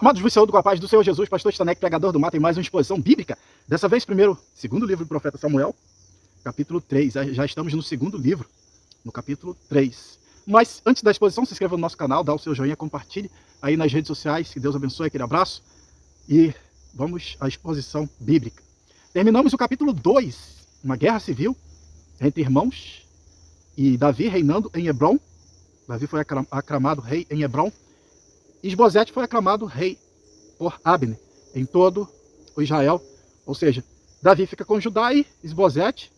Amados, vos saúdo com a paz do Senhor Jesus, pastor Stanek, pregador do Mato, em mais uma exposição bíblica. Dessa vez, segundo livro do profeta Samuel, capítulo 3. Já estamos no segundo livro, no capítulo 3. Mas, antes da exposição, se inscreva no nosso canal, dá o seu joinha, compartilhe aí nas redes sociais. Que Deus abençoe, aquele abraço. E vamos à exposição bíblica. Terminamos o capítulo 2, uma guerra civil entre irmãos, e Davi reinando em Hebrom. Davi foi aclamado rei em Hebrom. Isbosete foi aclamado rei por Abner em todo o Israel. Ou seja, Davi fica com Judá e Isbosete,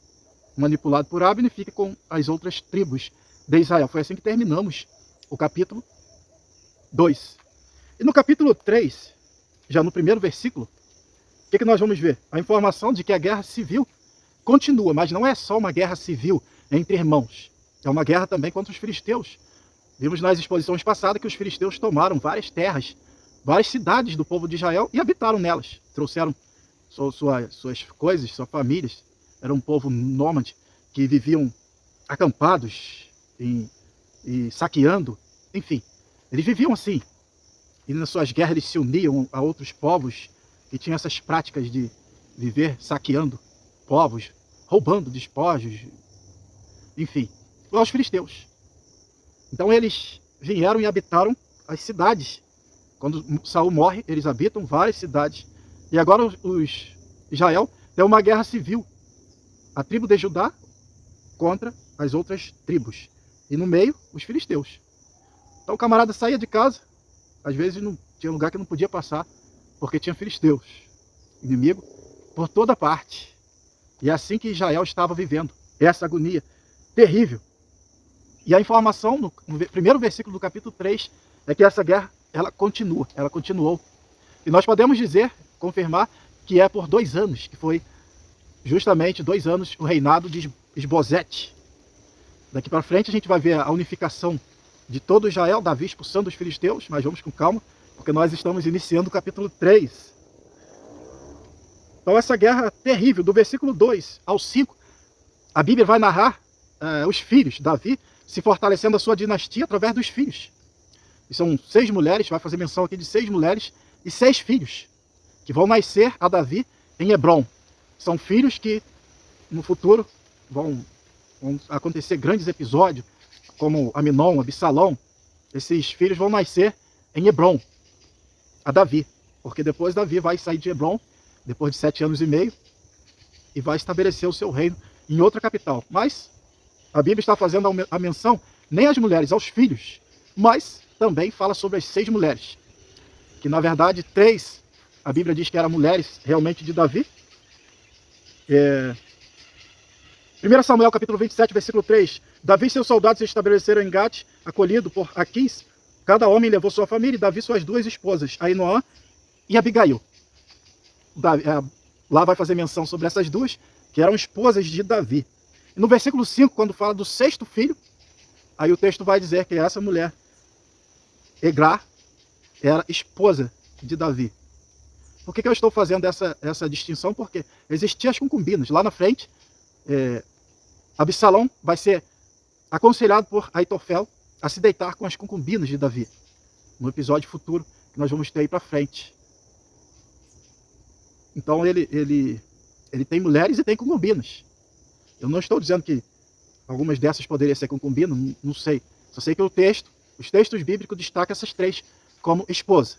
manipulado por Abner, fica com as outras tribos de Israel. Foi assim que terminamos o capítulo 2. E no capítulo 3, já no primeiro versículo, o que nós vamos ver? A informação de que a guerra civil continua, mas não é só uma guerra civil entre irmãos. É uma guerra também contra os filisteus. Vimos nas exposições passadas que os filisteus tomaram várias terras, várias cidades do povo de Israel e habitaram nelas. Trouxeram suas coisas, suas famílias. Era um povo nômade que viviam acampados e saqueando. Enfim, eles viviam assim. E nas suas guerras eles se uniam a outros povos que tinham essas práticas de viver saqueando povos, roubando despojos. Enfim, aos filisteus. Então eles vieram e habitaram as cidades. Quando Saul morre, eles habitam várias cidades. E agora Israel tem uma guerra civil. A tribo de Judá contra as outras tribos. E no meio, os filisteus. Então o camarada saía de casa, às vezes não tinha lugar que não podia passar, porque tinha filisteus. Inimigo por toda parte. E é assim que Israel estava vivendo. Essa agonia terrível. E a informação no primeiro versículo do capítulo 3 é que essa guerra, ela continuou. E nós podemos dizer, confirmar, que é por 2 anos, que foi justamente 2 anos o reinado de Isbosete. Daqui para frente a gente vai ver a unificação de todo Israel, Davi expulsando os filisteus, mas vamos com calma, porque nós estamos iniciando o capítulo 3. Então essa guerra terrível, do versículo 2 ao 5, a Bíblia vai narrar os filhos, Davi, se fortalecendo a sua dinastia através dos filhos. E são 6 mulheres, vai fazer menção aqui de 6 mulheres e 6 filhos, que vão nascer a Davi em Hebrom. São filhos que no futuro vão acontecer grandes episódios, como Aminon, Absalão. Esses filhos vão nascer em Hebrom, a Davi, porque depois Davi vai sair de Hebrom, depois de 7 anos e meio, e vai estabelecer o seu reino em outra capital. Mas a Bíblia está fazendo a menção nem às mulheres, aos filhos, mas também fala sobre as 6 mulheres, que na verdade 3, a Bíblia diz que eram mulheres realmente de Davi. 1 Samuel capítulo 27, versículo 3, Davi e seus soldados se estabeleceram em Gate, acolhido por Aquis, cada homem levou sua família, e Davi suas 2 esposas, Ainoã e Abigail. Lá vai fazer menção sobre essas 2, que eram esposas de Davi. E no versículo 5, quando fala do 6º filho, aí o texto vai dizer que essa mulher, Eglá, era esposa de Davi. Por que eu estou fazendo essa distinção? Porque existiam as concubinas. Lá na frente, Absalão vai ser aconselhado por Aitofel a se deitar com as concubinas de Davi. No episódio futuro que nós vamos ter aí para frente. Então ele tem mulheres e tem concubinas. Eu não estou dizendo que algumas dessas poderiam ser concubinas, não sei. Só sei que os textos bíblicos destacam essas 3 como esposa.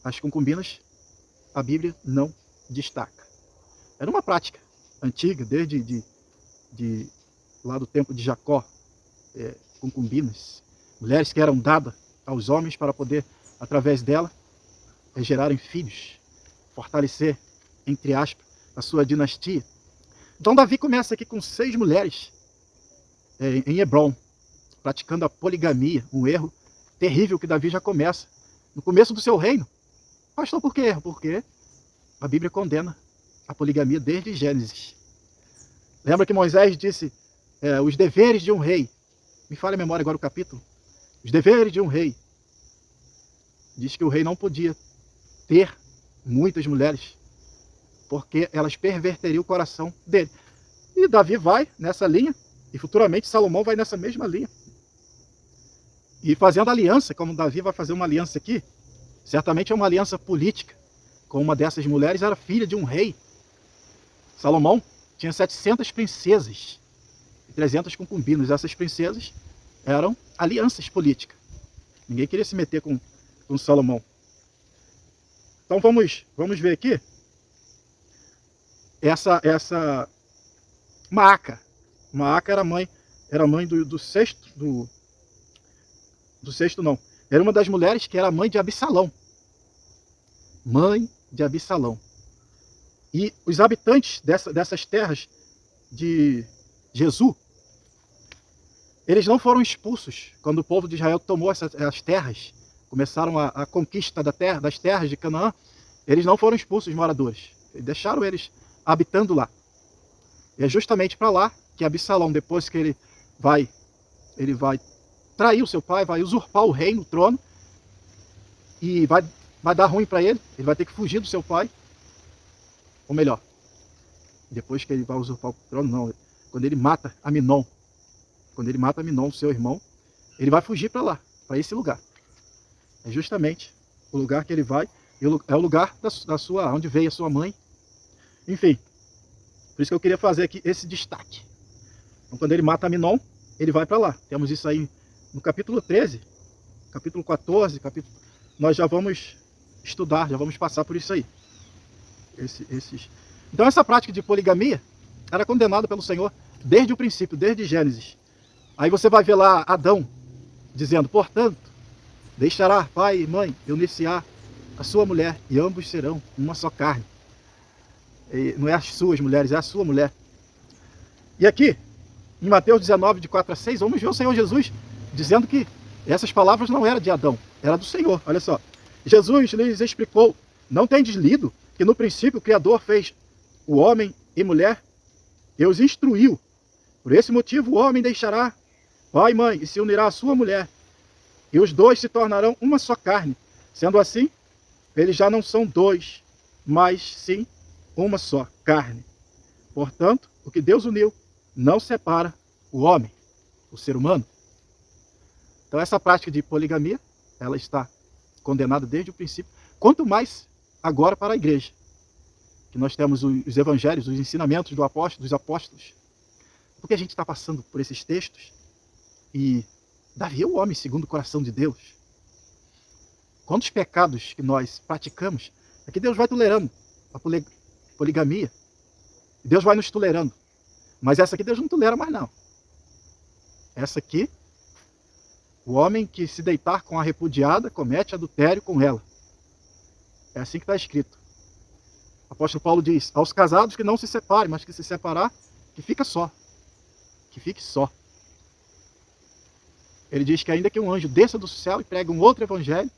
As concubinas, a Bíblia não destaca. Era uma prática antiga, desde lá do tempo de Jacó, concubinas, mulheres que eram dadas aos homens para poder, através dela, gerarem filhos, fortalecer, entre aspas, a sua dinastia. Então Davi começa aqui com 6 mulheres em Hebrom, praticando a poligamia, um erro terrível que Davi já começa no começo do seu reino. Pastor, por que erro? Porque a Bíblia condena a poligamia desde Gênesis. Lembra que Moisés disse os deveres de um rei. Me fale a memória agora o capítulo. Os deveres de um rei. Diz que o rei não podia ter muitas mulheres, porque elas perverteriam o coração dele. E Davi vai nessa linha, e futuramente Salomão vai nessa mesma linha. E fazendo aliança, como Davi vai fazer uma aliança aqui, certamente é uma aliança política com uma dessas mulheres, era filha de um rei. Salomão tinha 700 princesas e 300 concubinas. Essas princesas eram alianças políticas. Ninguém queria se meter com Salomão. Então vamos ver aqui essa Maaca. Maaca era mãe do sexto, do sexto não. Era uma das mulheres que era mãe de Absalão. Mãe de Absalão. E os habitantes dessas terras de Jesus, eles não foram expulsos quando o povo de Israel tomou as terras, começaram a conquista das terras de Canaã. Eles não foram expulsos, os moradores. Deixaram eles habitando lá. E é justamente para lá que Absalão, depois que ele vai trair o seu pai, vai usurpar o reino, o trono, e vai dar ruim para ele. Ele vai ter que fugir do seu pai. Ou melhor, depois que ele vai usurpar o trono, não, quando ele mata Aminon, seu irmão, ele vai fugir para lá, para esse lugar. É justamente o lugar que ele vai, é o lugar onde veio a sua mãe. Enfim, por isso que eu queria fazer aqui esse destaque. Então, quando ele mata Aminon, ele vai para lá. Temos isso aí no capítulo 13, capítulo 14, nós já vamos estudar, já vamos passar por isso aí. Então essa prática de poligamia era condenada pelo Senhor desde o princípio, desde Gênesis. Aí você vai ver lá Adão dizendo, portanto, deixará pai e mãe, unir-se-á a sua mulher, e ambos serão uma só carne. E não é as suas mulheres, é a sua mulher. E aqui, em Mateus 19, de 4 a 6, vamos ver o Senhor Jesus dizendo que essas palavras não eram de Adão, era do Senhor. Olha só, Jesus lhes explicou, não tendes lido que no princípio o Criador fez o homem e mulher e os instruiu. Por esse motivo o homem deixará pai e mãe e se unirá à sua mulher, e os dois se tornarão uma só carne. Sendo assim, eles já não são dois, mas sim uma só carne. Portanto, o que Deus uniu não separa o homem, o ser humano. Então essa prática de poligamia, ela está condenada desde o princípio, quanto mais agora para a igreja, que nós temos os evangelhos, os ensinamentos dos apóstolos. Porque a gente está passando por esses textos e Davi é o homem segundo o coração de Deus. Quantos pecados que nós praticamos, é que Deus vai tolerando a poligamia. Deus vai nos tolerando. Mas essa aqui Deus não tolera mais não. Essa aqui, o homem que se deitar com a repudiada comete adultério com ela. É assim que está escrito. O apóstolo Paulo diz, aos casados que não se separem, mas que se separar, que fica só. Que fique só. Ele diz que ainda que um anjo desça do céu e pregue um outro evangelho,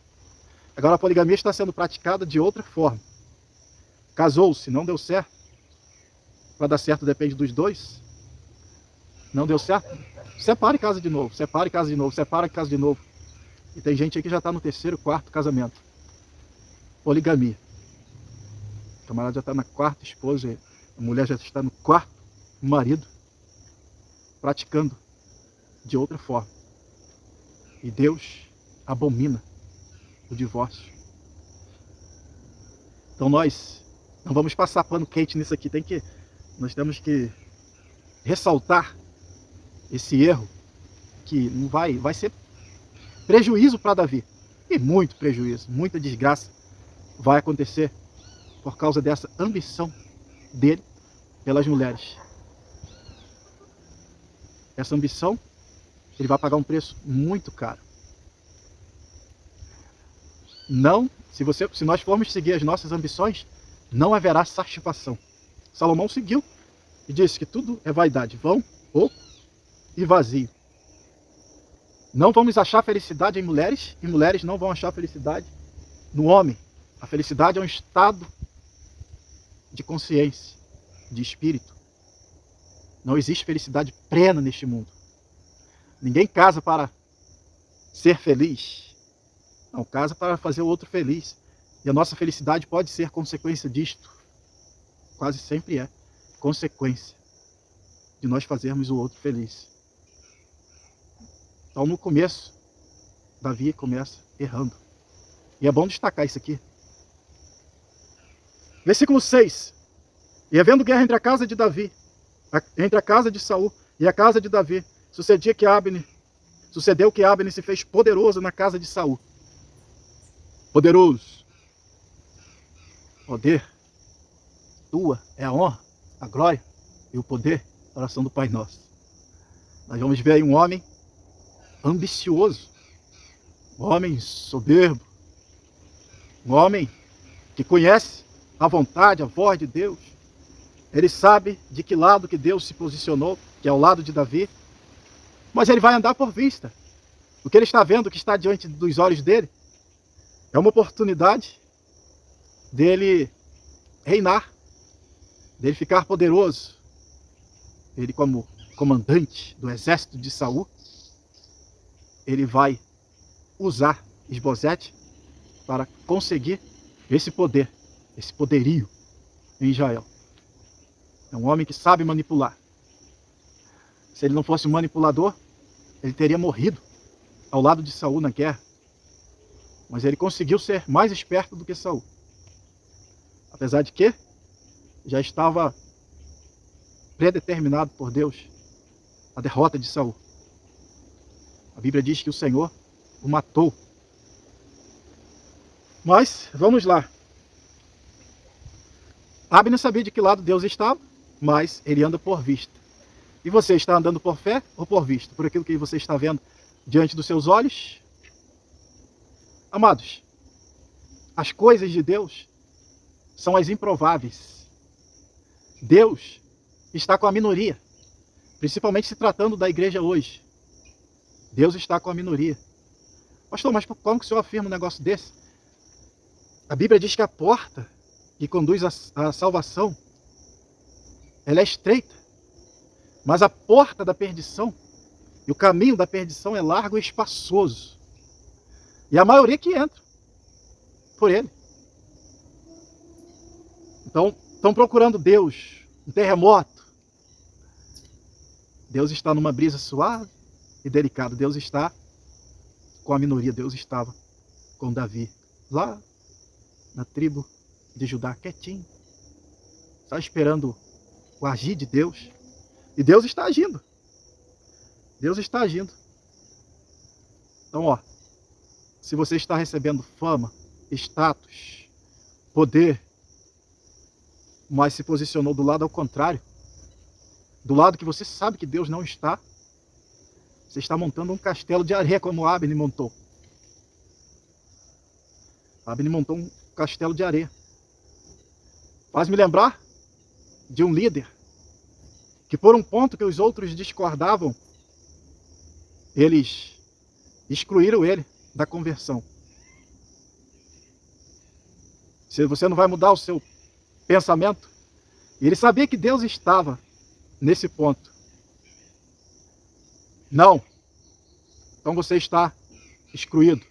agora a poligamia está sendo praticada de outra forma. Casou-se, não deu certo. Para dar certo depende dos dois. Não deu certo? Separe e casa de novo, separe e casa de novo, separa e casa de novo. E tem gente aí que já está no terceiro, quarto casamento. Poligamia. O camarada já está na quarta esposa, a mulher já está no quarto marido, praticando de outra forma. E Deus abomina o divórcio. Então nós não vamos passar pano quente nisso aqui, nós temos que ressaltar esse erro que não vai ser prejuízo para Davi. E muito prejuízo, muita desgraça vai acontecer por causa dessa ambição dele pelas mulheres. Essa ambição, ele vai pagar um preço muito caro. Não, se nós formos seguir as nossas ambições, não haverá satisfação. Salomão seguiu e disse que tudo é vaidade, vão, oco e vazio. Não vamos achar felicidade em mulheres, e mulheres não vão achar felicidade no homem. A felicidade é um estado de consciência, de espírito. Não existe felicidade plena neste mundo. Ninguém casa para ser feliz. Não, casa para fazer o outro feliz. E a nossa felicidade pode ser consequência disto. Quase sempre é consequência de nós fazermos o outro feliz. Então no começo, Davi começa errando. E é bom destacar isso aqui. Versículo 6. E havendo guerra entre a casa de Davi, entre a casa de Saul e a casa de Davi, sucedeu que Abner se fez poderoso na casa de Saul. Poderoso. Poder. Tua é a honra, a glória e o poder. Oração do Pai Nosso. Nós vamos ver aí um homem ambicioso, um homem soberbo, um homem que conhece a vontade, a voz de Deus. Ele sabe de que lado que Deus se posicionou, que é o lado de Davi, mas ele vai andar por vista. O que ele está vendo, o que está diante dos olhos dele, é uma oportunidade dele reinar, dele ficar poderoso. Ele, como comandante do exército de Saul, ele vai usar Isbosete para conseguir esse poder, esse poderio em Israel. É um homem que sabe manipular. Se ele não fosse um manipulador, ele teria morrido ao lado de Saul na guerra. Mas ele conseguiu ser mais esperto do que Saul. Apesar de que já estava predeterminado por Deus a derrota de Saul. A Bíblia diz que o Senhor o matou. Mas, vamos lá. Abner sabia de que lado Deus estava, mas ele anda por vista. E você está andando por fé ou por vista? Por aquilo que você está vendo diante dos seus olhos? Amados, as coisas de Deus são as improváveis. Deus está com a minoria, principalmente se tratando da igreja hoje. Deus está com a minoria. Pastor, mas como que o senhor afirma um negócio desse? A Bíblia diz que a porta que conduz à salvação, ela é estreita, mas a porta da perdição e o caminho da perdição é largo e espaçoso. E a maioria que entra por ele. Então, estão procurando Deus, um terremoto. Deus está numa brisa suave e delicada. Deus está com a minoria. Deus estava com Davi, lá na tribo de Judá, quietinho. Está esperando o agir de Deus. E Deus está agindo. Deus está agindo. Então, ó, se você está recebendo fama, status, poder, mas se posicionou do lado ao contrário, do lado que você sabe que Deus não está, você está montando um castelo de areia como Abner montou. Abner montou um castelo de areia. Faz me lembrar de um líder que, por um ponto que os outros discordavam, eles excluíram ele da conversão. Se você não vai mudar o seu pensamento, ele sabia que Deus estava nesse ponto. Não. Então você está excluído,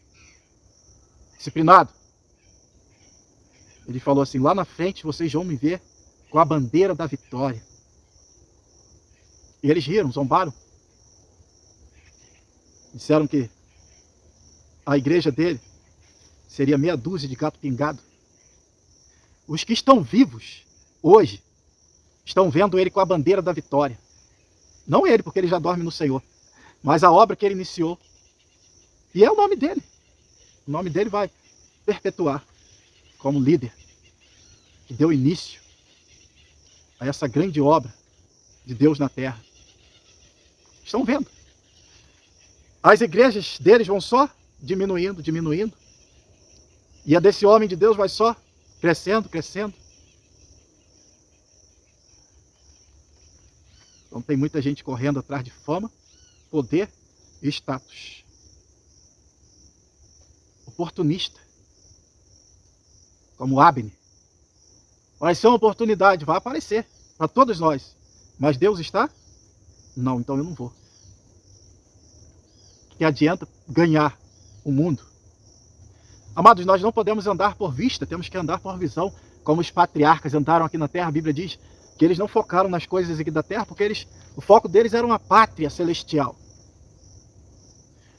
disciplinado. Ele falou assim: lá na frente vocês vão me ver com a bandeira da vitória. E eles riram, zombaram. Disseram que a igreja dele seria meia dúzia de gato pingado. Os que estão vivos hoje estão vendo ele com a bandeira da vitória. Não ele, porque ele já dorme no Senhor, mas a obra que ele iniciou. E é o nome dele. O nome dele vai perpetuar como líder que deu início a essa grande obra de Deus na terra. Estão vendo. As igrejas deles vão só diminuindo, diminuindo. E a desse homem de Deus vai só crescendo, crescendo. Então tem muita gente correndo atrás de fama, poder e status. Oportunista. Como Abner. Vai ser uma oportunidade, vai aparecer para todos nós. Mas Deus está? Não, então eu não vou. Que adianta ganhar o mundo? Amados, nós não podemos andar por vista, temos que andar por visão. Como os patriarcas andaram aqui na terra, a Bíblia diz que eles não focaram nas coisas aqui da terra, porque o foco deles era uma pátria celestial.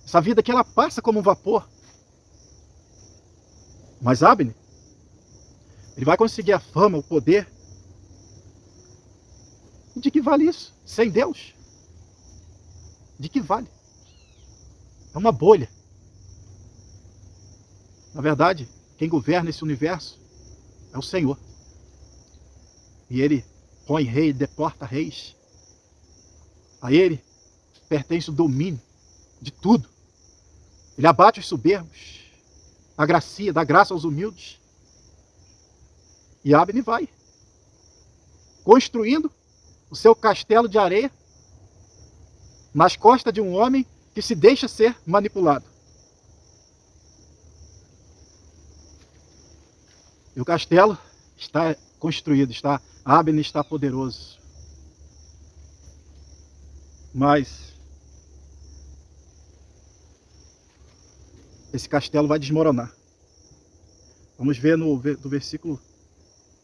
Essa vida aqui, ela passa como um vapor. Mas Abner, ele vai conseguir a fama, o poder. De que vale isso? Sem Deus? De que vale? É uma bolha. Na verdade, quem governa esse universo é o Senhor. E Ele põe rei, deporta reis. A Ele pertence o domínio de tudo. Ele abate os soberbos, agracia, dá graça aos humildes. E Abner vai construindo o seu castelo de areia nas costas de um homem que se deixa ser manipulado. E o castelo está construído, Abner está poderoso. Mas esse castelo vai desmoronar. Vamos ver do versículo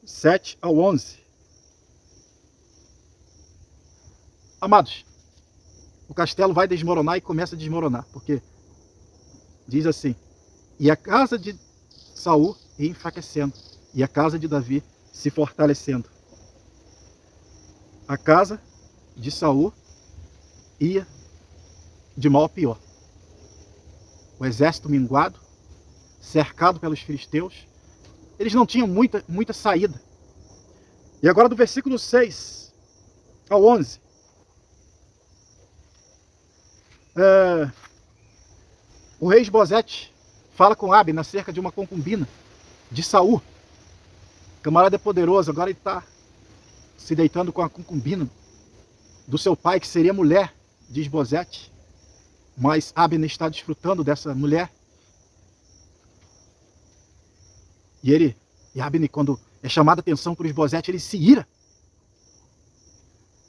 7 ao 11. Amados, o castelo vai desmoronar e começa a desmoronar, porque diz assim: e a casa de Saul ia enfraquecendo, e a casa de Davi se fortalecendo. A casa de Saul ia de mal a pior. O exército minguado, cercado pelos filisteus, eles não tinham muita saída. E agora do versículo 6 ao 11, o rei Esbozete fala com Abner acerca de uma concubina de Saul. O camarada é poderoso, agora ele está se deitando com a concubina do seu pai, que seria mulher de Esbozete. Mas Abner está desfrutando dessa mulher. E Abner, quando é chamado a atenção por Esbozete, ele se ira.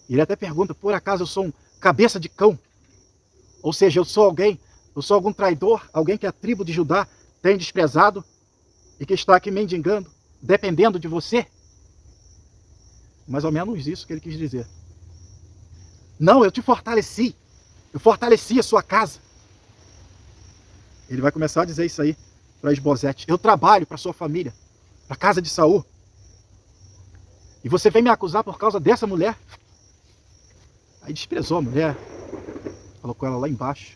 Ele até pergunta: por acaso eu sou um cabeça de cão? Ou seja, eu sou algum traidor, alguém que a tribo de Judá tem desprezado e que está aqui mendigando, dependendo de você? Mais ou menos isso que ele quis dizer. Não, eu te fortaleci. Eu fortaleci a sua casa. Ele vai começar a dizer isso aí para Esbozete. Eu trabalho para sua família, para a casa de Saul. E você vem me acusar por causa dessa mulher? Aí desprezou a mulher, colocou ela lá embaixo.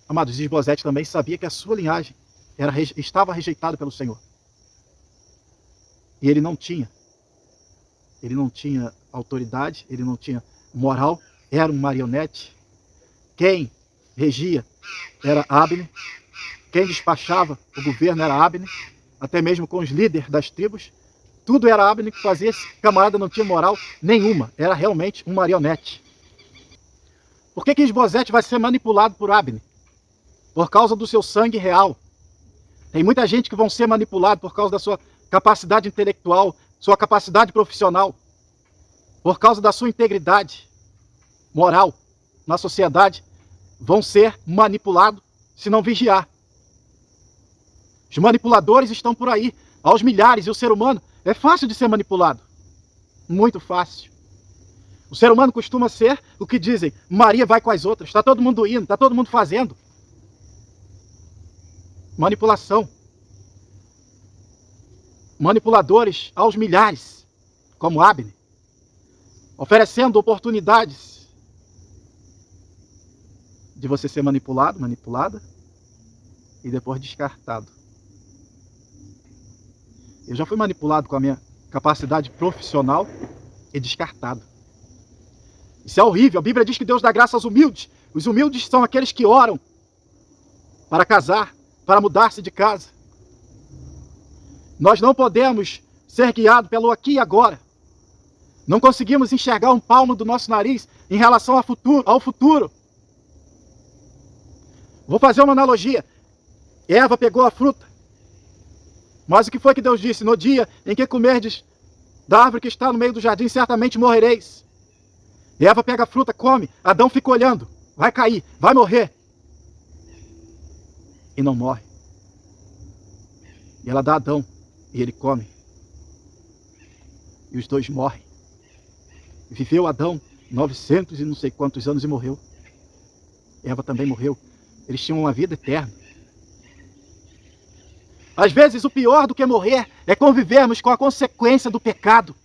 Amados, Esbozete também sabia que a sua linhagem estava rejeitada pelo Senhor. E ele não tinha autoridade, ele não tinha moral, era um marionete. Quem regia era Abner, quem despachava o governo era Abner, até mesmo com os líderes das tribos. Tudo era Abner que fazia. Esse camarada não tinha moral nenhuma, era realmente um marionete. Por que Esbozete vai ser manipulado por Abner? Por causa do seu sangue real. Tem muita gente que vão ser manipulado por causa da sua capacidade intelectual, sua capacidade profissional, por causa da sua integridade moral na sociedade, vão ser manipulados se não vigiar. Os manipuladores estão por aí, aos milhares, e o ser humano é fácil de ser manipulado. Muito fácil. O ser humano costuma ser o que dizem: Maria vai com as outras, está todo mundo indo, está todo mundo fazendo. Manipulação. Manipuladores aos milhares, como Abner, oferecendo oportunidades de você ser manipulado, manipulada, e depois descartado. Eu já fui manipulado com a minha capacidade profissional e descartado. Isso é horrível. A Bíblia diz que Deus dá graça aos humildes. Os humildes são aqueles que oram para casar, para mudar-se de casa. Nós não podemos ser guiados pelo aqui e agora. Não conseguimos enxergar um palmo do nosso nariz em relação ao futuro. Vou fazer uma analogia. Eva pegou a fruta. Mas o que foi que Deus disse? No dia em que comerdes da árvore que está no meio do jardim, certamente morrereis. Eva pega a fruta, come. Adão fica olhando. Vai cair, vai morrer. E não morre. E ela dá a Adão. E ele come. E os dois morrem. E viveu Adão 900 e não sei quantos anos e morreu. Eva também morreu. Eles tinham uma vida eterna. Às vezes, o pior do que morrer é convivermos com a consequência do pecado.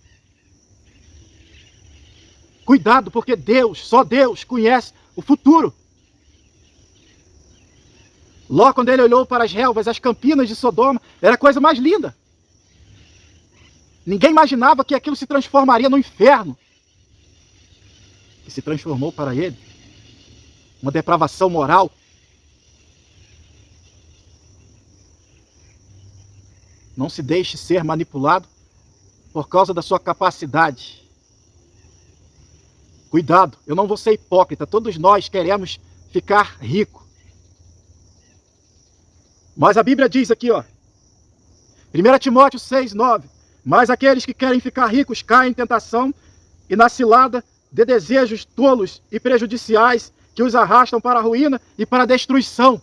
Cuidado, porque Deus, só Deus, conhece o futuro. Ló, quando ele olhou para as relvas, as campinas de Sodoma, era a coisa mais linda. Ninguém imaginava que aquilo se transformaria no inferno. Que se transformou para ele uma depravação moral. Não se deixe ser manipulado por causa da sua capacidade. Cuidado, eu não vou ser hipócrita. Todos nós queremos ficar rico. Mas a Bíblia diz aqui, ó, 1 Timóteo 6:9, mas aqueles que querem ficar ricos caem em tentação e na cilada de desejos tolos e prejudiciais que os arrastam para a ruína e para a destruição.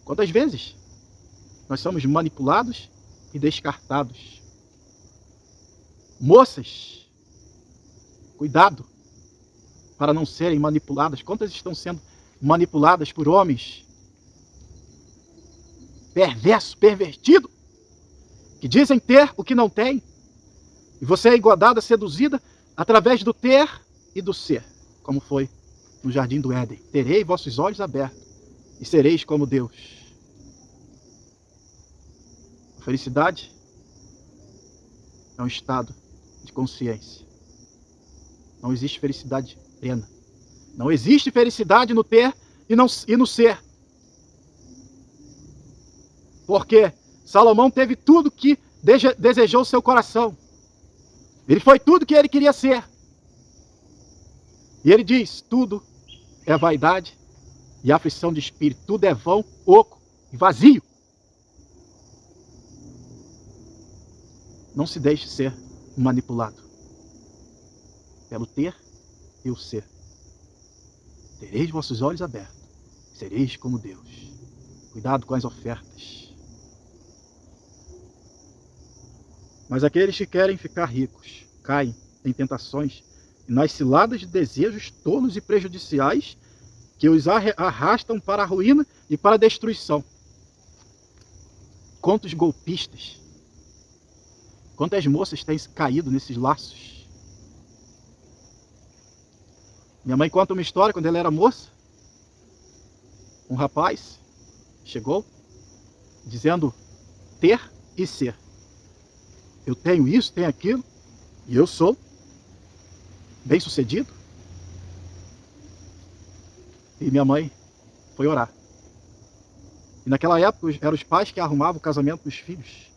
Quantas vezes nós somos manipulados e descartados? Moças, cuidado para não serem manipuladas. Quantas estão sendo manipuladas por homens perverso, pervertido, que dizem ter o que não tem, e você é engodada, seduzida através do ter e do ser, como foi no jardim do Éden. Terei vossos olhos abertos e sereis como Deus. A felicidade é um estado de consciência. Não existe felicidade plena. Não existe felicidade no ter e no ser. Porque Salomão teve tudo que desejou o seu coração. Ele foi tudo que ele queria ser. E ele diz, tudo é vaidade e aflição de espírito. Tudo é vão, oco e vazio. Não se deixe ser manipulado pelo ter e o ser. Tereis vossos olhos abertos, sereis como Deus. Cuidado com as ofertas. Mas aqueles que querem ficar ricos caem em tentações e nas ciladas de desejos tolos e prejudiciais que os arrastam para a ruína e para a destruição. Quantos golpistas, quantas moças têm caído nesses laços? Minha mãe conta uma história, quando ela era moça, um rapaz chegou dizendo ter e ser. Eu tenho isso, tenho aquilo, e eu sou bem-sucedido. E minha mãe foi orar. E naquela época eram os pais que arrumavam o casamento dos filhos.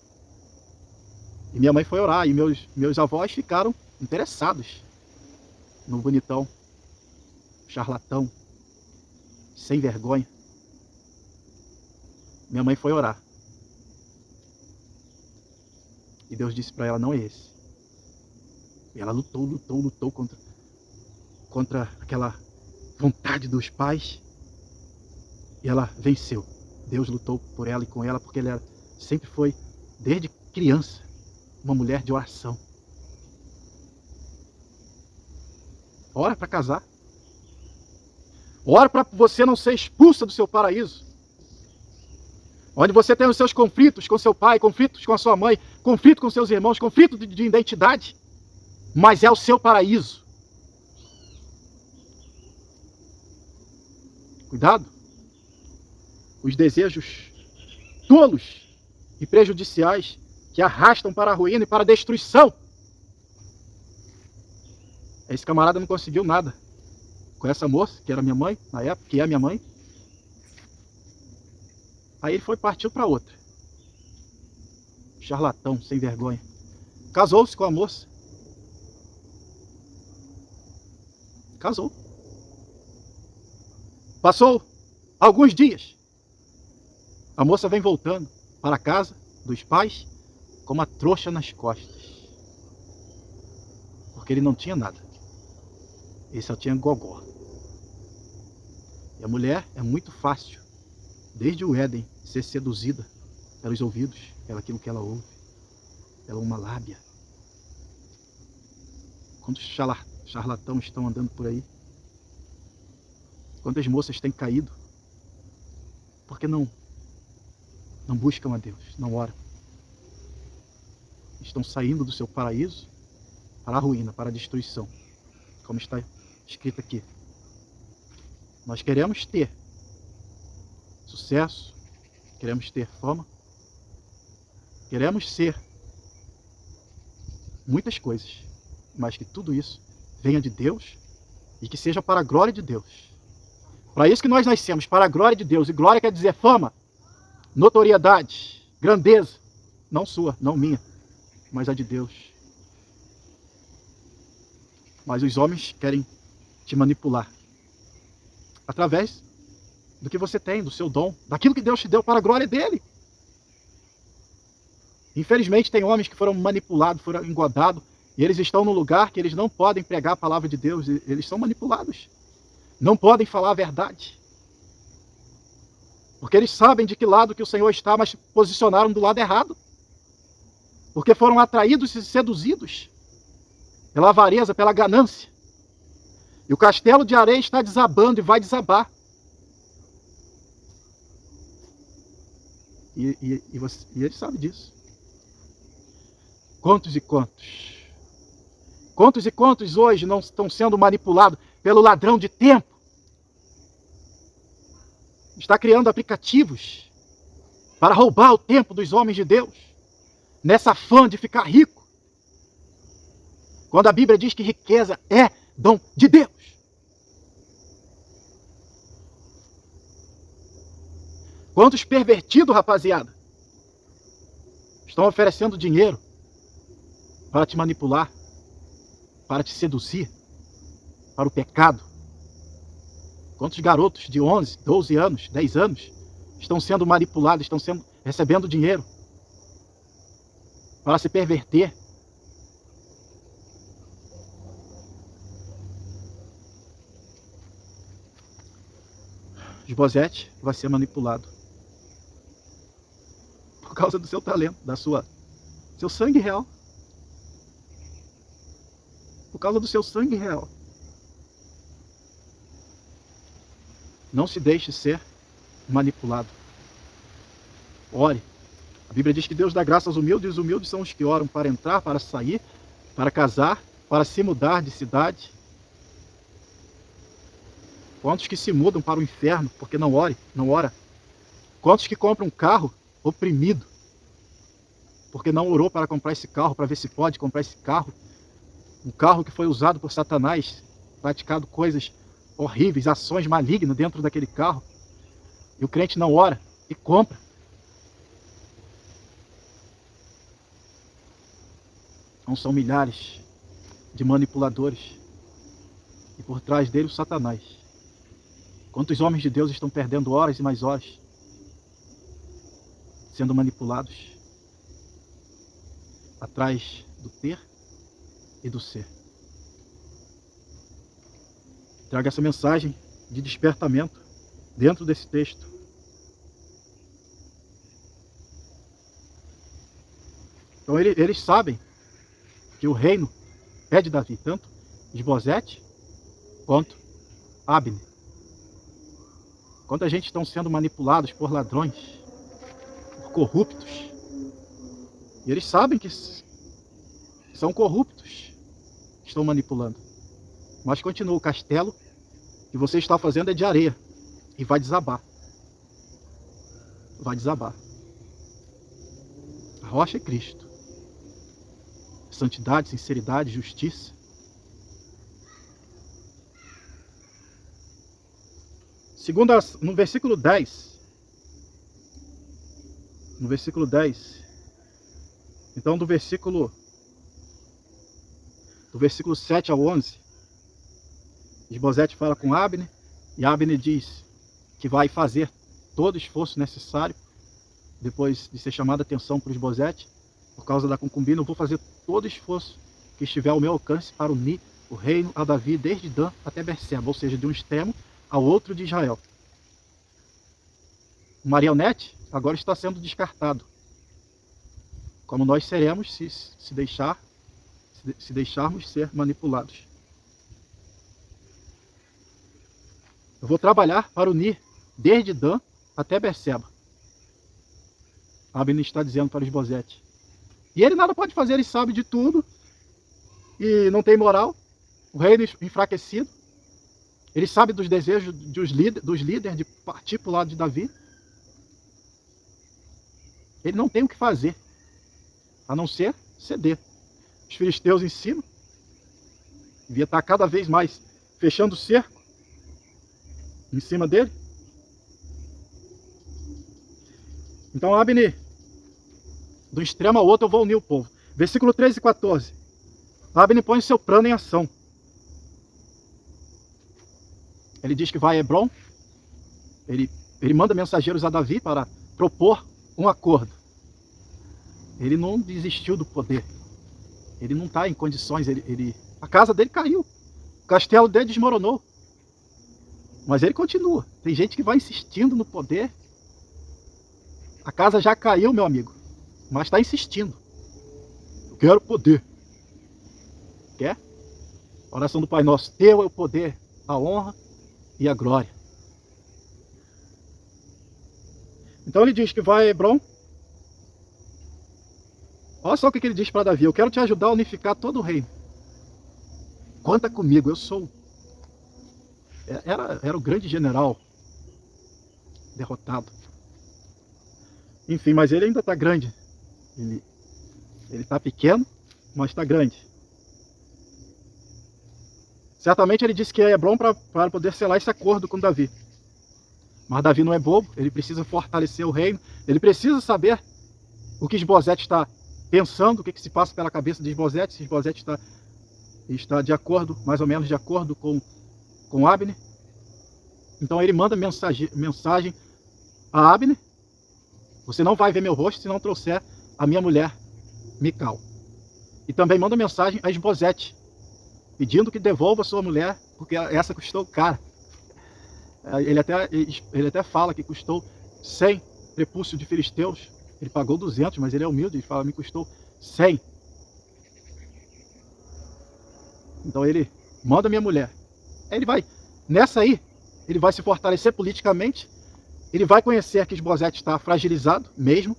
E minha mãe foi orar, e meus avós ficaram interessados no bonitão, charlatão, sem vergonha. Minha mãe foi orar. E Deus disse para ela, não é esse. E ela lutou contra aquela vontade dos pais. E ela venceu. Deus lutou por ela e com ela, porque ela sempre foi, desde criança, uma mulher de oração. Ora para casar. Ora para você não ser expulsa do seu paraíso. Onde você tem os seus conflitos com seu pai, conflitos com a sua mãe, conflito com seus irmãos, conflito de identidade. Mas é o seu paraíso. Cuidado. Os desejos tolos e prejudiciais que arrastam para a ruína e para a destruição. Esse camarada não conseguiu nada com essa moça, que era minha mãe, na época, que é minha mãe. Aí ele partiu para outra. Charlatão, sem vergonha. Casou-se com a moça. Casou. Passou alguns dias. A moça vem voltando para a casa dos pais com uma trouxa nas costas. Porque ele não tinha nada. Ele só tinha gogó. E a mulher é muito fácil, desde o Éden, ser seduzida pelos ouvidos, pelo aquilo que ela ouve, pela uma lábia. Quantos charlatãos estão andando por aí? Quantas moças têm caído? Porque não buscam a Deus, não oram. Estão saindo do seu paraíso para a ruína, para a destruição, como está escrito aqui. Nós queremos ter sucesso, queremos ter fama, queremos ser muitas coisas, mas que tudo isso venha de Deus e que seja para a glória de Deus. Para isso que nós nascemos, para a glória de Deus. E glória quer dizer fama, notoriedade, grandeza, não sua, não minha, mas a de Deus. Mas os homens querem te manipular através do que você tem, do seu dom, daquilo que Deus te deu para a glória dele. Infelizmente tem homens que foram manipulados, foram engodados, e eles estão num lugar que eles não podem pregar a palavra de Deus, eles são manipulados. Não podem falar a verdade. Porque eles sabem de que lado que o Senhor está, mas se posicionaram do lado errado. Porque foram atraídos e seduzidos pela avareza, pela ganância. E o castelo de areia está desabando e vai desabar. E ele sabe disso. Quantos e quantos? Quantos e quantos hoje não estão sendo manipulados pelo ladrão de tempo? Está criando aplicativos para roubar o tempo dos homens de Deus, nessa fã de ficar rico. Quando a Bíblia diz que riqueza é dom de Deus. Quantos pervertidos, rapaziada, estão oferecendo dinheiro para te manipular, para te seduzir, para o pecado. Quantos garotos de 11, 12 anos, 10 anos estão sendo manipulados, estão recebendo dinheiro para se perverter. Esbozete vai ser manipulado por causa do seu talento, seu sangue real. Por causa do seu sangue real. Não se deixe ser manipulado. Ore. A Bíblia diz que Deus dá graça aos humildes, e os humildes são os que oram para entrar, para sair, para casar, para se mudar de cidade. Quantos que se mudam para o inferno porque não ora? Quantos que compram um carro oprimido porque não orou para comprar esse carro, para ver se pode comprar esse carro? Um carro que foi usado por Satanás, praticado coisas horríveis, ações malignas dentro daquele carro. E o crente não ora e compra. Não são milhares de manipuladores. E por trás dele o Satanás. Quantos homens de Deus estão perdendo horas e mais horas sendo manipulados atrás do ter e do ser. Traga essa mensagem de despertamento dentro desse texto. Então eles sabem que o reino é de Davi, tanto Esbozete quanto Abner. Quanta gente estão sendo manipulados por ladrões, por corruptos. E eles sabem que são corruptos que estão manipulando. Mas continua, o castelo que você está fazendo é de areia e vai desabar. Vai desabar. A rocha é Cristo. Santidade, sinceridade, justiça. No versículo 10. No versículo 10. Então, do versículo 7 ao 11, Esbozete fala com Abner, e Abner diz que vai fazer todo o esforço necessário, depois de ser chamada a atenção por Esbozete, por causa da concubina. Eu vou fazer todo o esforço que estiver ao meu alcance para unir o reino a Davi, desde Dan até Berseba, ou seja, de um extremo ao outro de Israel. O marionete agora está sendo descartado, como nós seremos se deixarmos ser manipulados. Eu vou trabalhar para unir desde Dan até Berseba. Abner está dizendo para Isbosete. E ele nada pode fazer, ele sabe de tudo. E não tem moral. O reino enfraquecido. Ele sabe dos desejos dos líderes de partir para o lado de Davi. Ele não tem o que fazer, a não ser ceder. Os filisteus em cima. Devia estar cada vez mais fechando o cerco em cima dele. Então, Abner, do extremo ao outro eu vou unir o povo. Versículo 13 e 14. Abner põe o seu plano em ação. Ele diz que vai a Hebron. Ele manda mensageiros a Davi para propor um acordo. Ele não desistiu do poder. Ele não está em condições. A casa dele caiu. O castelo dele desmoronou. Mas ele continua. Tem gente que vai insistindo no poder. A casa já caiu, meu amigo. Mas está insistindo. Eu quero poder. Quer? A oração do Pai Nosso. Teu é o poder, a honra e a glória. Então ele diz que vai a Hebron. Olha só o que ele diz para Davi. Eu quero te ajudar a unificar todo o reino. Conta comigo, eu sou... Era o grande general derrotado. Enfim, mas ele ainda está grande. Ele está pequeno, mas está grande. Certamente ele disse que é Hebron para poder selar esse acordo com Davi. Mas Davi não é bobo, ele precisa fortalecer o reino. Ele precisa saber o que Isbosete está pensando, o que se passa pela cabeça de Isbosete. Se Isbosete está de acordo, mais ou menos de acordo com Abner. Então ele manda mensagem a Abner. Você não vai ver meu rosto se não trouxer a minha mulher, Mical. E também manda mensagem a Isbosete, pedindo que devolva a sua mulher, porque essa custou caro. Ele até fala que custou 100 prepúcios de filisteus. Ele pagou 200, mas ele é humilde, ele fala, me custou 100. Então ele manda minha mulher. Nessa aí, ele vai se fortalecer politicamente. Ele vai conhecer que Isbosete está fragilizado mesmo.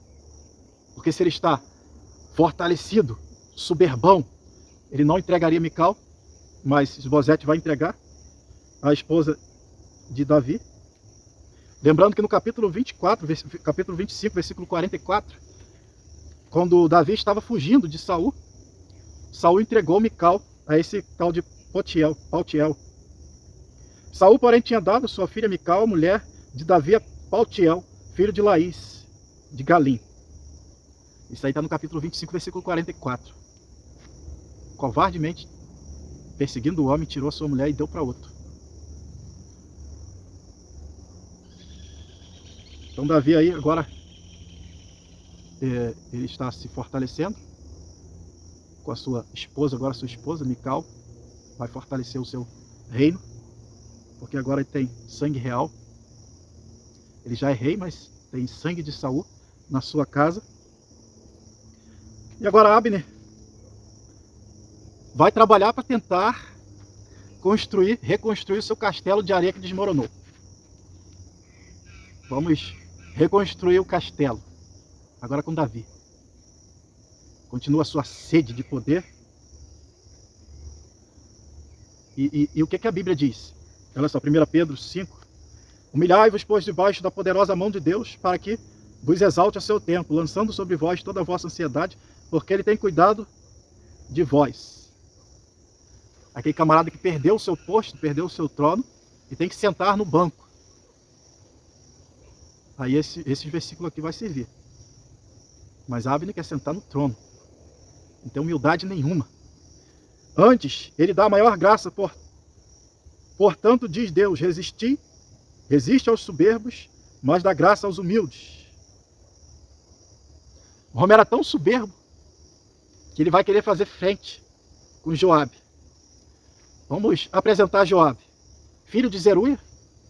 Porque se ele está fortalecido, soberbão, ele não entregaria Mical. Mas Isbosete vai entregar a esposa de Davi. Lembrando que no capítulo 24, capítulo 25, versículo 44, quando Davi estava fugindo de Saul, Saul entregou Mical a esse tal de Paltiel. Saul, porém, tinha dado sua filha Mical, mulher de Davi, a Paltiel, filho de Laís, de Galim. Isso aí está no capítulo 25, versículo 44. Covardemente, perseguindo o homem, tirou a sua mulher e deu para outro. Então Davi aí agora, ele está se fortalecendo com a sua esposa, agora sua esposa, Mical, vai fortalecer o seu reino, porque agora ele tem sangue real. Ele já é rei, mas tem sangue de Saul na sua casa. E agora Abner vai trabalhar para tentar reconstruir o seu castelo de areia que desmoronou. Vamos reconstruir o castelo, agora com Davi. Continua a sua sede de poder. E o que a Bíblia diz? Olha só, 1 Pedro 5. Humilhai-vos, pois, debaixo da poderosa mão de Deus, para que vos exalte a seu tempo, lançando sobre vós toda a vossa ansiedade, porque Ele tem cuidado de vós. Aquele camarada que perdeu o seu posto, perdeu o seu trono, e tem que sentar no banco. Aí esse versículo aqui vai servir. Mas Abner quer sentar no trono. Não tem humildade nenhuma. Antes, ele dá a maior graça. Portanto, diz Deus, resiste aos soberbos, mas dá graça aos humildes. O homem era tão soberbo que ele vai querer fazer frente com Joabe. Vamos apresentar Joabe, filho de Zeruia,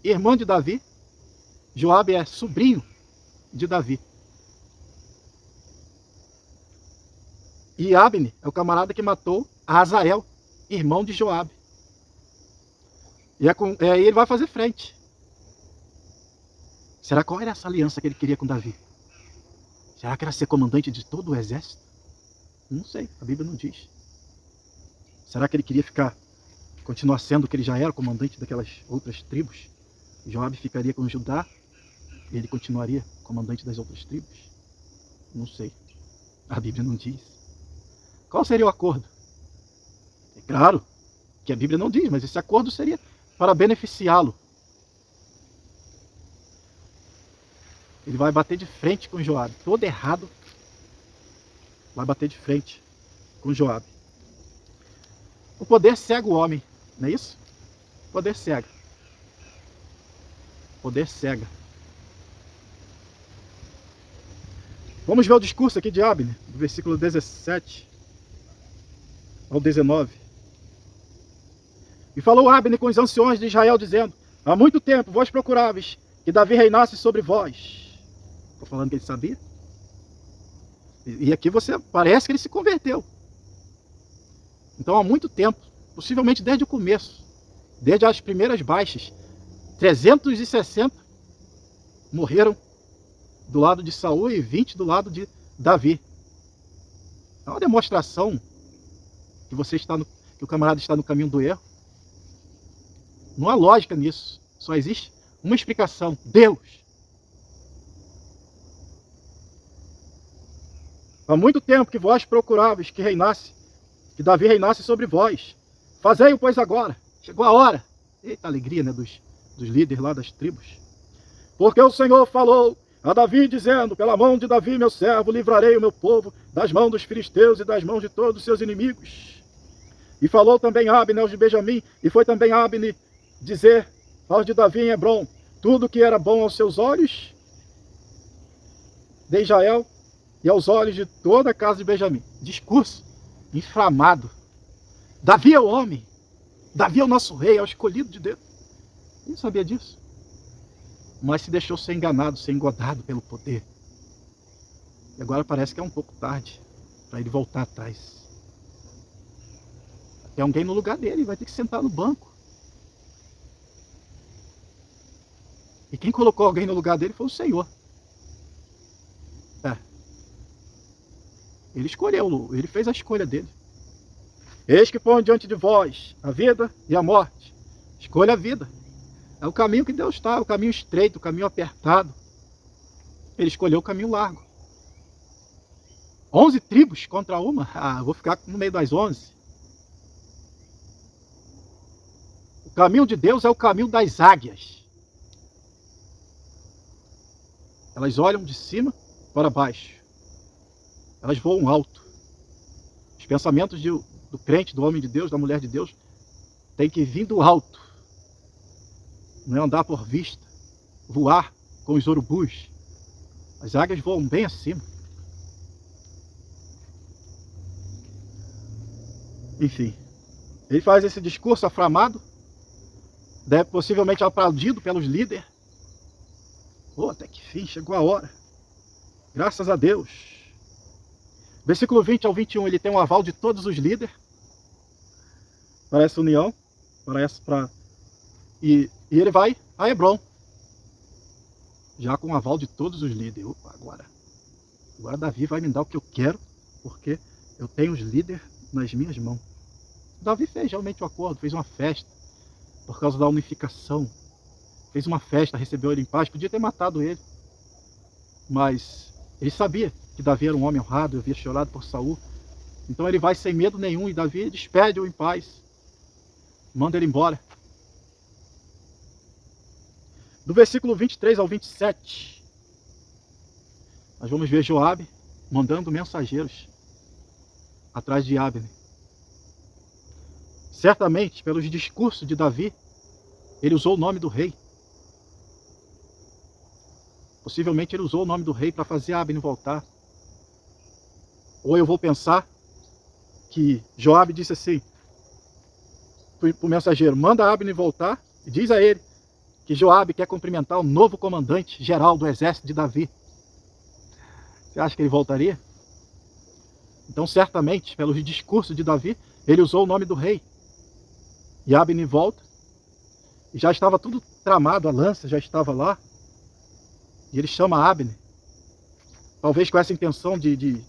irmão de Davi. Joabe é sobrinho de Davi. E Abner é o camarada que matou Azael, irmão de Joabe. E aí ele vai fazer frente. Será qual era essa aliança que ele queria com Davi? Será que era ser comandante de todo o exército? Não sei, a Bíblia não diz. Será que ele queria continuar sendo o que ele já era, comandante daquelas outras tribos? Joabe ficaria com Judá e ele continuaria comandante das outras tribos? Não sei. A Bíblia não diz. Qual seria o acordo? É claro que a Bíblia não diz, mas esse acordo seria para beneficiá-lo. Ele vai bater de frente com Joabe. Todo errado vai bater de frente com Joabe. O poder cega o homem, não é isso? O poder cega. O poder cega. Vamos ver o discurso aqui de Abner, do versículo 17 ao 19. E falou Abner com os anciões de Israel, dizendo: há muito tempo vós procuráveis que Davi reinasse sobre vós. Estou falando que ele sabia. E aqui parece que ele se converteu. Então há muito tempo, possivelmente desde o começo, desde as primeiras baixas, 360 morreram do lado de Saul e 20 do lado de Davi. É uma demonstração que que o camarada está no caminho do erro. Não há lógica nisso. Só existe uma explicação: Deus. Há muito tempo que vós procuráveis que Davi reinasse sobre vós. Fazei-o, pois, agora. Chegou a hora. Eita alegria, né, dos líderes lá das tribos. Porque o Senhor falou a Davi, dizendo: pela mão de Davi, meu servo, livrarei o meu povo das mãos dos filisteus e das mãos de todos os seus inimigos. E falou também Abner aos de Benjamim, e foi também Abner dizer aos de Davi em Hebrom tudo que era bom aos seus olhos de Israel e aos olhos de toda a casa de Benjamim. Discurso inflamado. Davi é o homem. Davi é o nosso rei, é o escolhido de Deus. Ele sabia disso. Mas se deixou ser enganado, ser engodado pelo poder. E agora parece que é um pouco tarde para ele voltar atrás. Tem alguém no lugar dele, vai ter que sentar no banco. E quem colocou alguém no lugar dele foi o Senhor. Ele escolheu, ele fez a escolha dele. Eis que põe diante de vós a vida e a morte. Escolha a vida. É o caminho que Deus está, o caminho estreito, o caminho apertado. Ele escolheu o caminho largo. 11 tribos contra uma? Ah, vou ficar no meio das 11. O caminho de Deus é o caminho das águias. Elas olham de cima para baixo. Elas voam alto. Os pensamentos do crente, do homem de Deus, da mulher de Deus, tem que vir do alto. Não é andar por vista, voar com os urubus. As águias voam bem acima. Enfim, ele faz esse discurso aframado, deve possivelmente aplaudido pelos líderes. Até que fim, chegou a hora. Graças a Deus. Versículo 20 ao 21, ele tem um aval de todos os líderes para essa união, e ele vai a Hebrom, já com o aval de todos os líderes. Agora Davi vai me dar o que eu quero, porque eu tenho os líderes nas minhas mãos. Davi fez realmente o acordo, fez uma festa, por causa da unificação. Fez uma festa, recebeu ele em paz, podia ter matado ele. Mas ele sabia que Davi era um homem honrado, havia chorado por Saul. Então ele vai sem medo nenhum, e Davi despede-o em paz. Manda ele embora. Do versículo 23 ao 27, nós vamos ver Joabe mandando mensageiros atrás de Abner. Certamente, pelos discursos de Davi, ele usou o nome do rei. Possivelmente ele usou o nome do rei para fazer Abner voltar. Ou eu vou pensar que Joabe disse assim para o mensageiro: manda Abner voltar e diz a ele que Joabe quer cumprimentar o novo comandante geral do exército de Davi. Você acha que ele voltaria? Então, certamente, pelos discursos de Davi, ele usou o nome do rei. E Abner volta. E já estava tudo tramado, a lança já estava lá. E ele chama Abner, talvez com essa intenção de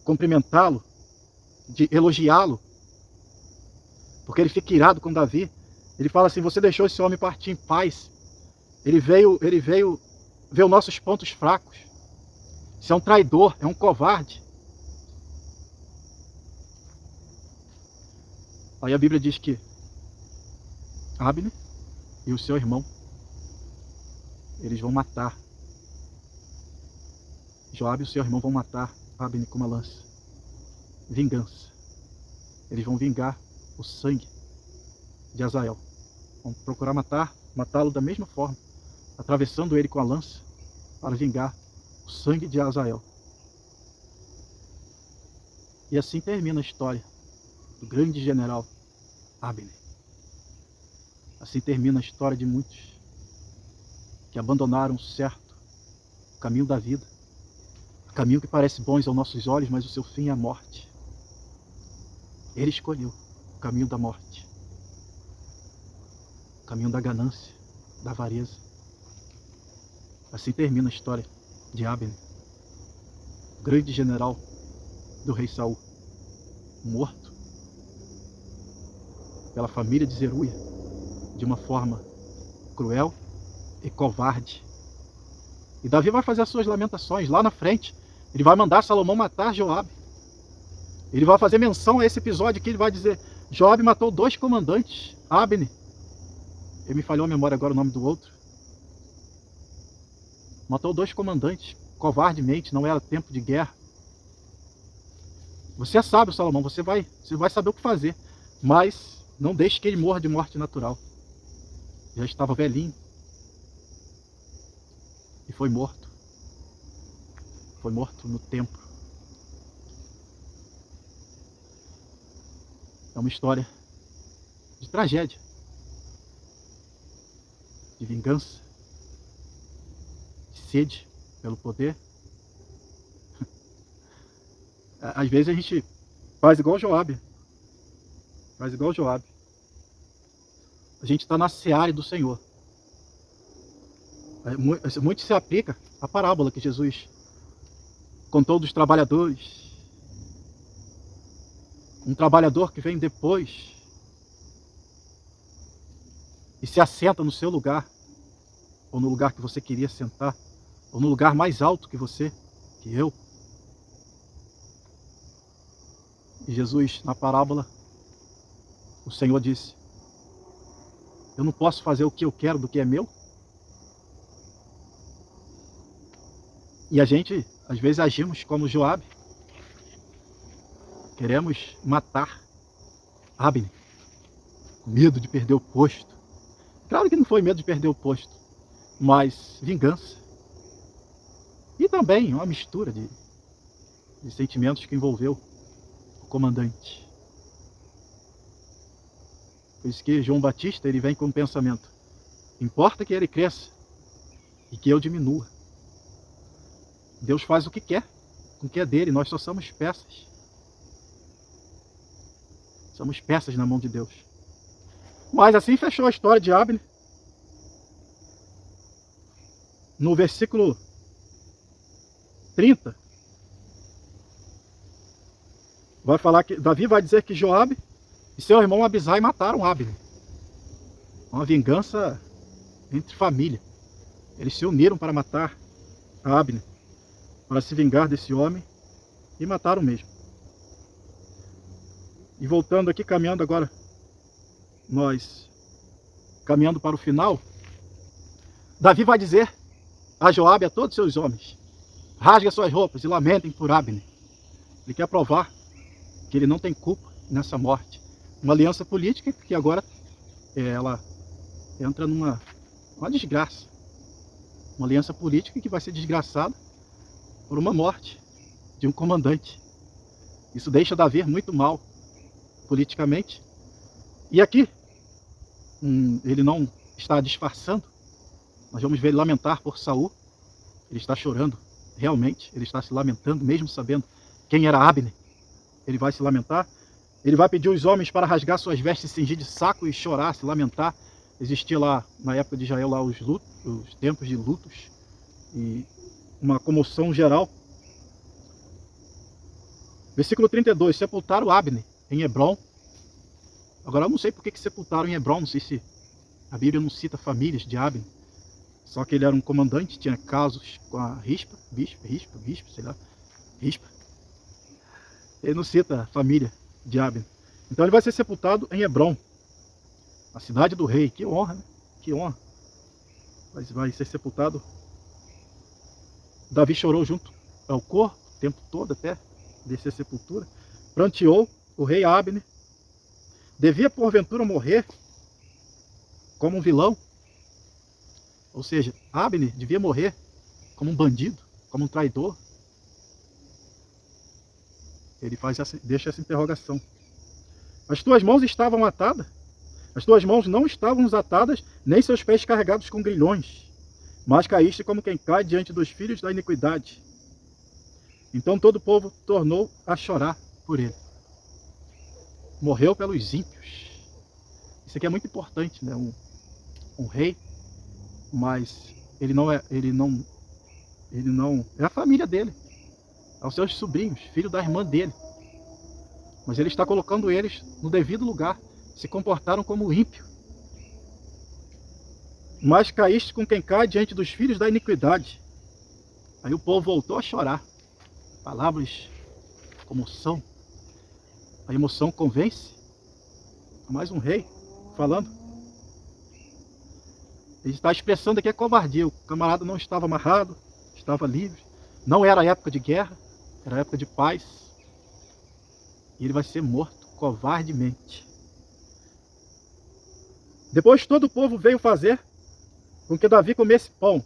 cumprimentá-lo, de elogiá-lo, porque ele fica irado com Davi. Ele fala assim: você deixou esse homem partir em paz. Ele veio ver os nossos pontos fracos. Você é um traidor, é um covarde. Aí a Bíblia diz que Abner e o seu irmão, eles vão matar. Joabe e o seu irmão vão matar Abner com uma lança. Vingança. Eles vão vingar o sangue de Azael. Vão procurar matá-lo da mesma forma, atravessando ele com a lança, para vingar o sangue de Azael. E assim termina a história do grande general Abner. Assim termina a história de muitos que abandonaram o certo, o caminho da vida, o caminho que parece bom aos nossos olhos, mas o seu fim é a morte. Ele escolheu o caminho da morte, o caminho da ganância, da avareza. Assim termina a história de Abner, o grande general do rei Saul, morto pela família de Zeruia, de uma forma cruel e covarde. E Davi vai fazer as suas lamentações lá na frente. Ele vai mandar Salomão matar Joabe. Ele vai fazer menção a esse episódio aqui. Ele vai dizer: Joabe matou 2 comandantes, Abner. Ele me falhou a memória agora o nome do outro. Matou 2 comandantes, covardemente, não era tempo de guerra. Você é sábio, Salomão, você vai saber o que fazer. Mas não deixe que ele morra de morte natural. Já estava velhinho. E foi morto. Foi morto no templo. É uma história de tragédia, de vingança, de sede pelo poder. Às vezes a gente faz igual Joabe. Faz igual Joabe. A gente está na seara do Senhor. Muito se aplica à parábola que Jesus contou dos trabalhadores. Um trabalhador que vem depois e se assenta no seu lugar, ou no lugar que você queria sentar, ou no lugar mais alto que você, que eu. E Jesus, na parábola, o Senhor disse: eu não posso fazer o que eu quero do que é meu? E a gente, às vezes, agimos como Joabe. Queremos matar Abner, com medo de perder o posto. Claro que não foi medo de perder o posto, mas vingança. E também uma mistura de sentimentos que envolveu o comandante. Por isso que João Batista, ele vem com um pensamento: importa que ele cresça e que eu diminua. Deus faz o que quer, com o que é dele, nós só somos peças. Somos peças na mão de Deus. Mas assim fechou a história de Abner. No versículo 30, vai falar que Davi vai dizer que Joabe e seu irmão Abisai mataram Abner. Uma vingança entre família. Eles se uniram para matar Abner, para se vingar desse homem, e mataram mesmo. E voltando aqui, caminhando agora, nós caminhando para o final, Davi vai dizer a Joabe e a todos os seus homens: rasguem as suas roupas e lamentem por Abner. Ele quer provar que ele não tem culpa nessa morte. Uma aliança política que agora ela entra numa desgraça. Uma aliança política que vai ser desgraçada por uma morte de um comandante. Isso deixa Davi muito mal politicamente. E aqui ele não está disfarçando. Nós vamos ver ele lamentar por Saul. Ele está chorando realmente, ele está se lamentando, mesmo sabendo quem era Abner. Ele vai se lamentar. Ele vai pedir os homens para rasgar suas vestes, se cingir de saco e chorar, se lamentar. Existia lá, na época de Israel, lá os tempos de lutos. e uma comoção geral. Versículo 32, sepultaram Abner em Hebrom. Agora eu não sei por que sepultaram em Hebrom, não sei se a Bíblia não cita famílias de Abner. Só que ele era um comandante, tinha casos com a Rispa, sei lá, Rispa. Ele não cita a família de Abner. Então ele vai ser sepultado em Hebrom, a cidade do rei. Que honra, né? Que honra. Vai ser sepultado. Davi chorou junto ao corpo o tempo todo até descer a sepultura. Pranteou o rei Abner. Devia porventura morrer como um vilão. Ou seja, Abner devia morrer como um bandido, como um traidor. Ele deixa essa interrogação. As tuas mãos estavam atadas? As tuas mãos não estavam atadas, nem seus pés carregados com grilhões, mas caíste como quem cai diante dos filhos da iniquidade. Então todo o povo tornou a chorar por ele. Morreu pelos ímpios. Isso aqui é muito importante, né? Um rei, mas ele não é a família dele, aos seus sobrinhos, filho da irmã dele. Mas ele está colocando eles no devido lugar, se comportaram como ímpio. Mas caíste com quem cai diante dos filhos da iniquidade. Aí o povo voltou a chorar. Palavras, comoção. A emoção convence. Mais um rei falando. Ele está expressando aqui a covardia. O camarada não estava amarrado, estava livre. Não era época de guerra, era época de paz. E ele vai ser morto covardemente. Depois todo o povo veio fazer com que Davi comesse pão.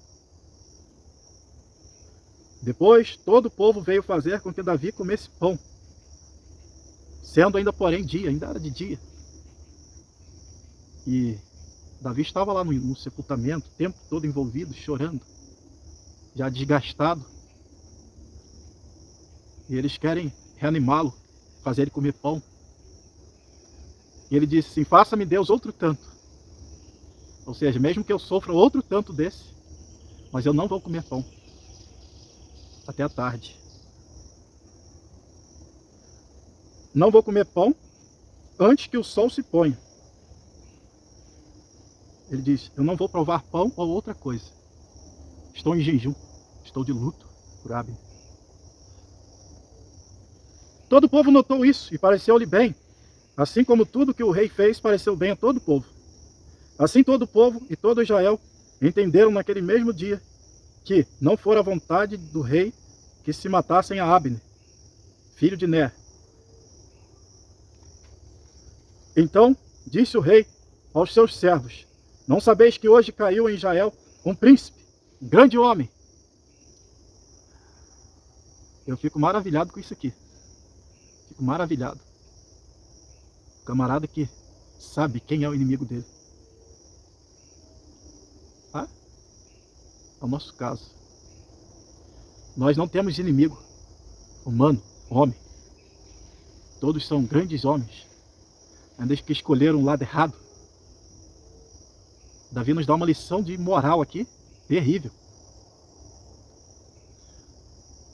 Depois todo o povo veio fazer com que Davi comesse pão. Sendo ainda porém dia, ainda era de dia. E Davi estava lá no sepultamento, o tempo todo envolvido, chorando, já desgastado. E eles querem reanimá-lo, fazer ele comer pão. E ele disse assim: faça-me Deus outro tanto. Ou seja, mesmo que eu sofra outro tanto desse, mas eu não vou comer pão até a tarde. Não vou comer pão antes que o sol se ponha. Ele diz: eu não vou provar pão ou outra coisa. Estou em jejum, estou de luto por Abner. Todo o povo notou isso e pareceu-lhe bem, assim como tudo que o rei fez pareceu bem a todo o povo. Assim todo o povo e todo Israel entenderam naquele mesmo dia que não fora a vontade do rei que se matassem a Abner, filho de Ner. Então disse o rei aos seus servos: não sabeis que hoje caiu em Israel um príncipe, um grande homem? Eu fico maravilhado com isso aqui. Fico maravilhado. O camarada que sabe quem é o inimigo dele. Ah? É o nosso caso. Nós não temos inimigo humano, homem. Todos são grandes homens, ainda que escolheram o lado errado. Davi nos dá uma lição de moral aqui, terrível.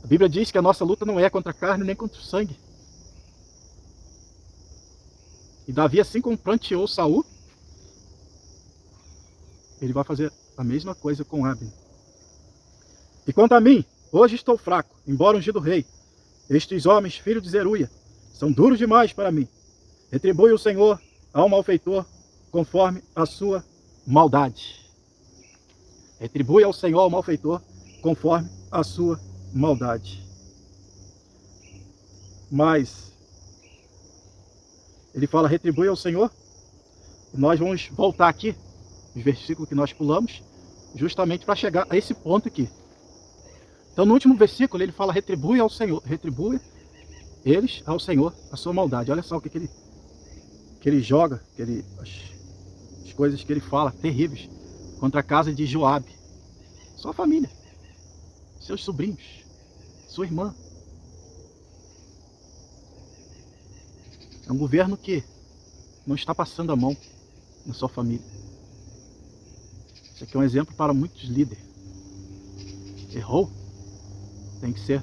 A Bíblia diz que a nossa luta não é contra a carne nem contra o sangue. E Davi, assim como pranteou Saul, ele vai fazer a mesma coisa com Abner. E quanto a mim, hoje estou fraco, embora ungido rei. Estes homens, filhos de Zeruia, são duros demais para mim. Retribui o Senhor ao malfeitor conforme a sua maldade. Retribui ao Senhor ao malfeitor conforme a sua maldade. Mas ele fala: retribui ao Senhor. E nós vamos voltar aqui nos versículos que nós pulamos, justamente para chegar a esse ponto aqui. Então no último versículo ele fala: retribui ao Senhor, retribui eles ao Senhor a sua maldade. Olha só o que ele joga, as coisas que ele fala, terríveis, contra a casa de Joabe, sua família, seus sobrinhos, sua irmã. É um governo que não está passando a mão na sua família. Isso aqui é um exemplo para muitos líderes. errou, tem que ser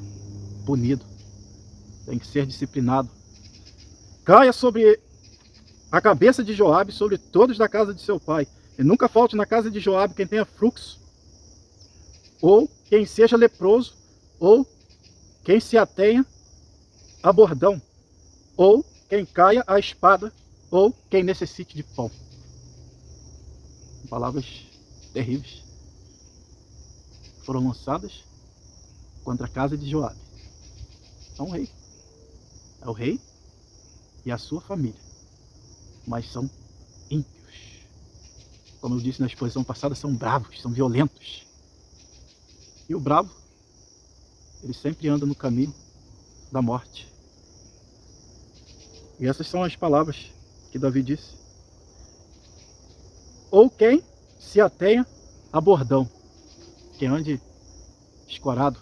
punido, tem que ser disciplinado. Caia sobre a cabeça de Joabe, sobre todos da casa de seu pai, e nunca falte na casa de Joabe quem tenha fluxo, ou quem seja leproso, ou quem se atenha a bordão, ou quem caia à espada, ou quem necessite de pão. Palavras terríveis foram lançadas contra a casa de Joabe. É um rei. É o rei e a sua família. Mas são ímpios. Como eu disse na exposição passada, são bravos, são violentos. E o bravo, ele sempre anda no caminho da morte. E essas são as palavras que Davi disse. Ou quem se atenha a bordão, quem ande escorado,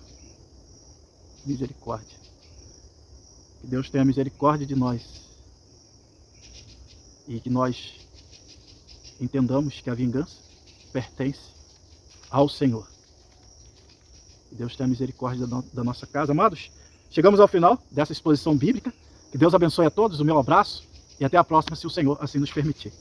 misericórdia. Que Deus tenha misericórdia de nós e que nós entendamos que a vingança pertence ao Senhor. Que Deus tenha misericórdia da nossa casa. Amados, chegamos ao final dessa exposição bíblica. Que Deus abençoe a todos, o meu abraço e até a próxima, se o Senhor assim nos permitir.